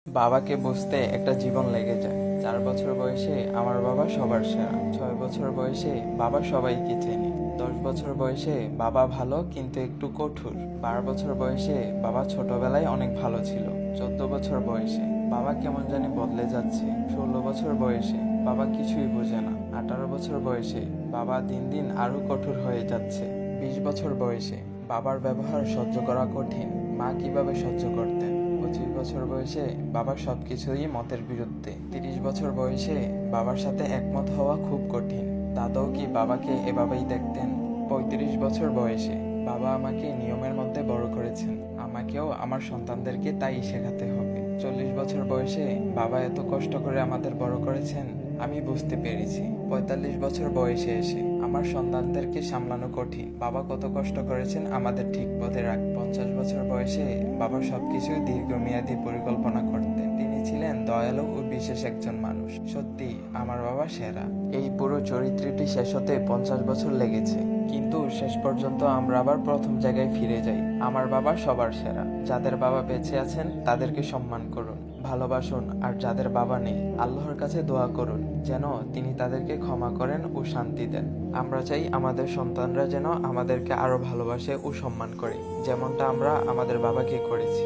বাবাকে বুঝতে একটা জীবন লেগে যায়। 4 বছর বয়সে আমার বাবা সবার সেরা। 6 বছর বয়সে বাবা সবাইকে চেনে। 10 বছর বয়সে বাবা ভালো কিন্তু একটু কঠোর। 12 বছর বয়সে বাবা ছোটবেলায় অনেক ভালো ছিল। 14 বছর বয়সে বাবা কেমন জানি বদলে যাচ্ছে। 16 বছর বয়সে বাবা কিছুই বোঝে না। 18 বছর বয়সে বাবা দিন দিন আরো কঠোর হয়ে যাচ্ছে। 20 বছর বয়সে বাবার ব্যবহার সহ্য করা কঠিন। মা কিভাবে সহ্য করতেন। 25 বছর বয়সে বাবার সবকিছুই মতের বিরুদ্ধে। 30 বছর বয়সে বাবার সাথে একমত হওয়া খুব কঠিন। দাদাও কি বাবাকে এভাবেই দেখতেন? 35 বছর বয়সে বাবা আমাকে নিয়মের মধ্যে বড় করেছেন। আমাকেও আমার সন্তানদেরকে তাই শেখাতে হবে। 40 বছর বয়সে বাবা এত কষ্ট করে আমাদের বড় করেছেন, আমি বুঝতে পেরেছি। 45 বছর বয়সে এসে আমার সন্তানদেরকে সামলানো কঠিন। বাবা কত কষ্ট করেছেন আমাদের ঠিক পথে রাখ। 50 বছর বয়সে বাবা সবকিছু দীর্ঘমেয়াদী পরিকল্পনা করতেন। তিনি ছিলেন দয়ালু ও বিশেষ একজন মানুষ। সত্যি আমার বাবা সেরা। এই পুরো চরিত্রটি শেষ হতে 50 বছর লেগেছে, কিন্তু শেষ পর্যন্ত আমরা আবার প্রথম জায়গায় ফিরে যাই। আমার বাবা সবার সেরা। যাদের বাবা বেঁচে আছেন তাদেরকে সম্মান করুন, ভালোবাসুন, আর যাদের বাবা নেই আল্লাহর কাছে দোয়া করুন যেন তিনি তাদেরকে ক্ষমা করেন ও শান্তি দেন। আমরা চাই আমাদের সন্তানরা যেন আমাদেরকে আরো ভালোবাসে ও সম্মান করে, যেমনটা আমরা আমাদের বাবাকে করেছি।